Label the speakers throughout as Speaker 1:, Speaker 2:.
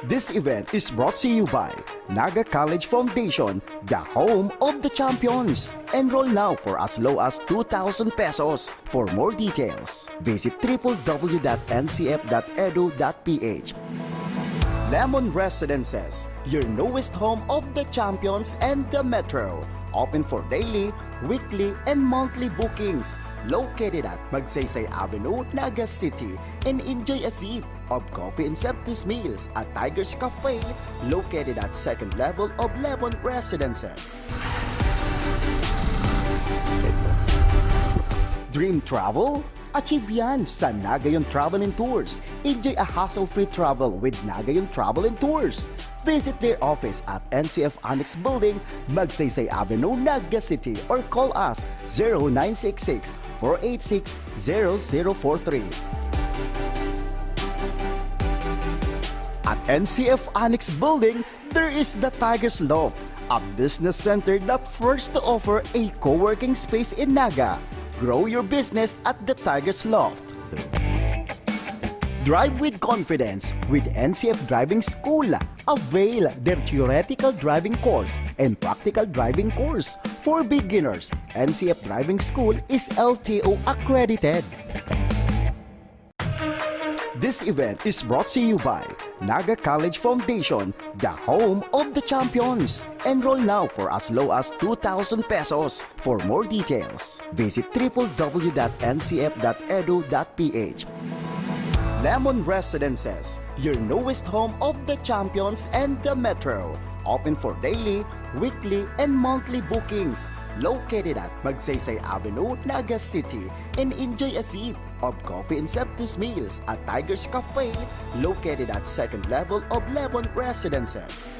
Speaker 1: This event is brought to you by NAGA College Foundation, the home of the champions. Enroll now for as low as 2,000 pesos. For more details, visit www.ncf.edu.ph. Lemon Residences, your newest home of the champions and the metro. Open for daily, weekly, and monthly bookings. Located at Magsaysay Avenue, Naga City, and enjoy a sip of coffee and Septus meals at Tiger's Cafe, located at second level of Lemon Residences. Dream travel? Achieve yan sa NAGA Travel and Tours. Enjoy a hassle-free travel with NAGA Travel and Tours. Visit their office at NCF Annex Building, Magsaysay Avenue, Naga City, or call us 0966-486-0043. At NCF Annex Building, there is the Tiger's Loft, a business center that first to offer a co-working space in Naga. Grow your business at the Tiger's Loft. Drive with confidence with NCF Driving School. Avail their theoretical driving course and practical driving course. For beginners, NCF Driving School is LTO accredited. This event is brought to you by NAGA College Foundation, the home of the champions. Enroll now for as low as 2,000 pesos. For more details, visit www.ncf.edu.ph. Lemon Residences, your newest home of the champions and the metro. Open for daily, weekly, and monthly bookings. Located at Magsaysay Avenue, Naga City, and enjoy a sip of coffee and Septus meals at Tiger's Cafe, located at second level of Lemon Residences.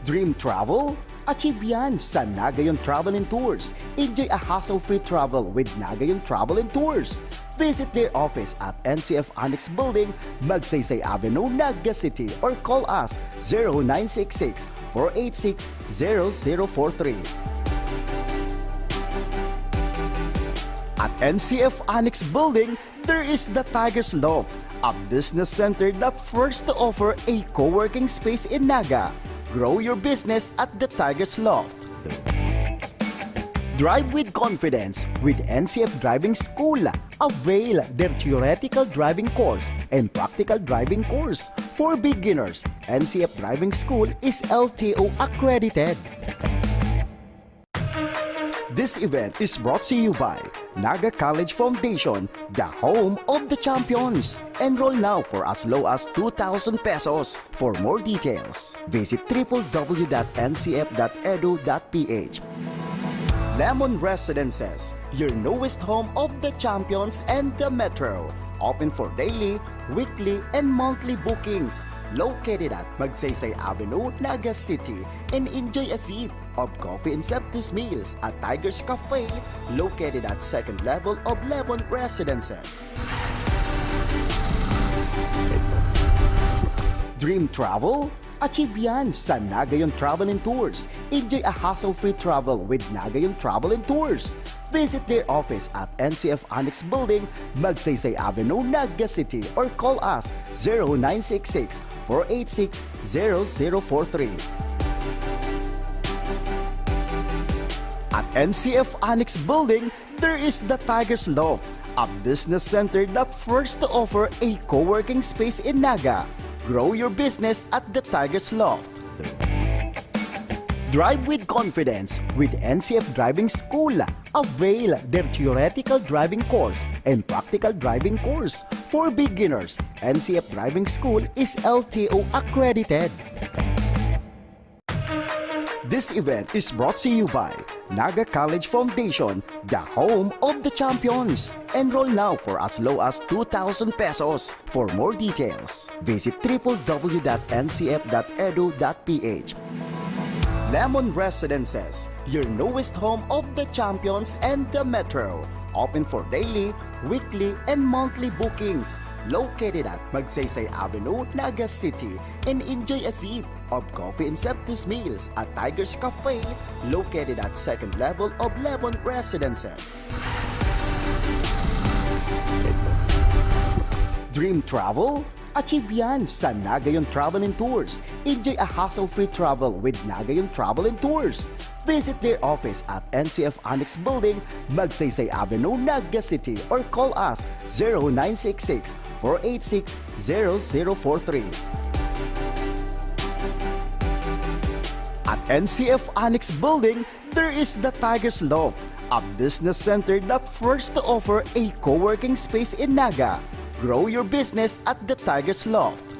Speaker 1: Dream travel? Achieve yan sa NAGA Travel and Tours. Enjoy a hassle-free travel with NAGA Travel and Tours. Visit their office at NCF Annex Building, Magsaysay Avenue, Naga City, or call us 0966-486-0043. At NCF Annex Building, there is the Tiger's Loft, a business center that first to offer a co-working space in Naga. Grow your business at the Tiger's Loft. Drive with confidence with NCF Driving School. Avail their theoretical driving course and practical driving course. For beginners, NCF Driving School is LTO accredited. This event is brought to you by NAGA College Foundation, the home of the champions. Enroll now for as low as 2,000 pesos. For more details, visit www.ncf.edu.ph. Lemon Residences, your newest home of the champions and the metro. Open for daily, weekly, and monthly bookings. Located at Magsaysay Avenue, Naga City, and enjoy a sip of coffee and Septus meals at Tiger's Cafe, located at second level of Lemon Residences. Dream travel? Achieve yan sa NAGA Travel and Tours. Enjoy a hassle-free travel with NAGA Travel and Tours. Visit their office at NCF Annex Building, Magsaysay Avenue, Naga City, or call us 0966-486-0043. At NCF Annex Building, there is the Tiger's Loft, a business center that first to offer a co-working space in Naga. Grow your business at the Tiger's Loft. Drive with confidence with NCF Driving School. Avail their theoretical driving course and practical driving course. For beginners, NCF Driving School is LTO accredited. This event is brought to you by NAGA College Foundation, the home of the champions. Enroll now for as low as 2,000 pesos. For more details, visit www.ncf.edu.ph. Lemon Residences, your newest home of the champions and the metro. Open for daily, weekly, and monthly bookings. Located at Magsaysay Avenue, Naga City, and enjoy a sip of coffee and Septus meals at Tiger's Cafe, located at second level of Lemon Residences. Dream travel? Achieve yan sa NAGA Travel and Tours. Enjoy a hassle-free travel with NAGA Travel and Tours. Visit their office at NCF Annex Building, Magsaysay Avenue, Naga City, or call us 0966-486-0043. At NCF Annex Building, there is the Tiger's Loft, a business center that first to offer a co-working space in Naga. Grow your business at the Tiger's Loft.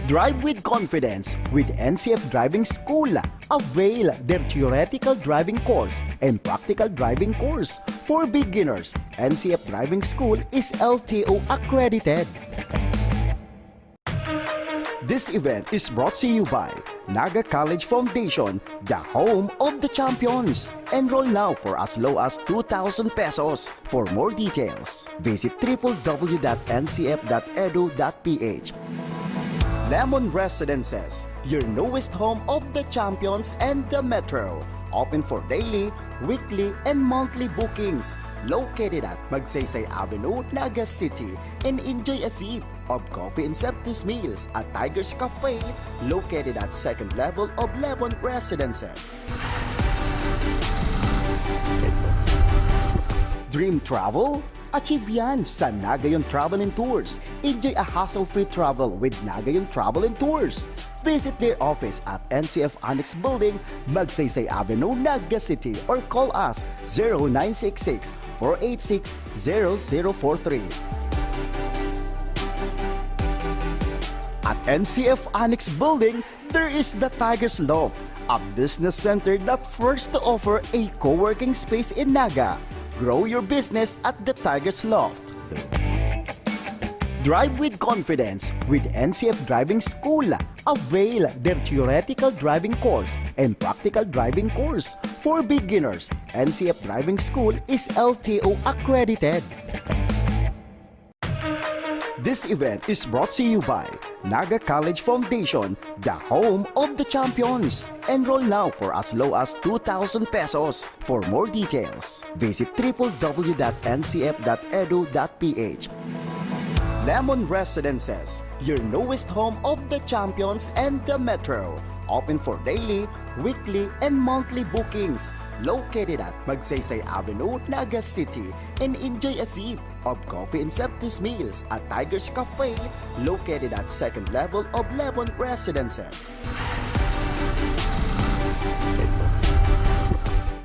Speaker 1: Drive with confidence with NCF Driving School. Avail their theoretical driving course and practical driving course. For beginners, NCF Driving School is LTO accredited. This event is brought to you by NAGA College Foundation, the home of the champions. Enroll now for as low as 2,000 pesos. For more details, visit www.ncf.edu.ph. Lemon Residences, your newest home of the champions and the metro. Open for daily, weekly, and monthly bookings. Located at Magsaysay Avenue, Naga City, and enjoy a sip of coffee and Septus meals at Tiger's Cafe, located at second level of Lemon Residences. Dream travel? Achieve yan sa NAGA Travel and Tours. Enjoy a hassle-free travel with NAGA Travel and Tours. Visit their office at NCF Annex Building, Magsaysay Avenue, Naga City, or call us 0966-486-0043. At NCF Annex Building, there is the Tiger's Loft, a business center that first to offer a co-working space in Naga. Grow your business at the Tiger's Loft. Drive with confidence with NCF Driving School. Avail their theoretical driving course and practical driving course. For beginners, NCF Driving School is LTO accredited. This event is brought to you by NAGA College Foundation, the home of the champions. Enroll now for as low as 2,000 pesos. For more details, visit www.ncf.edu.ph. Lemon Residences, your newest home of the champions and the metro. Open for daily, weekly, and monthly bookings. Located at Magsaysay Avenue, Naga City, and enjoy a sip of coffee and Septus meals at Tiger's Cafe, located at second level of Lemon Residences.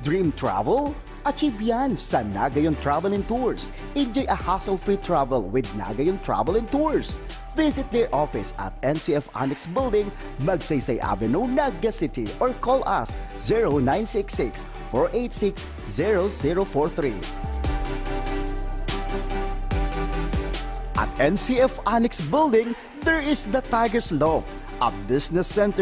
Speaker 1: Dream travel? Achieve yan sa NAGA Travel and Tours. Enjoy a hassle-free travel with NAGA Travel and Tours. Visit their office at NCF Annex Building, Magsaysay Avenue, Naga City, or call us 0966-486-0043. At NCF Annex Building, there is the Tiger's Loft, a business center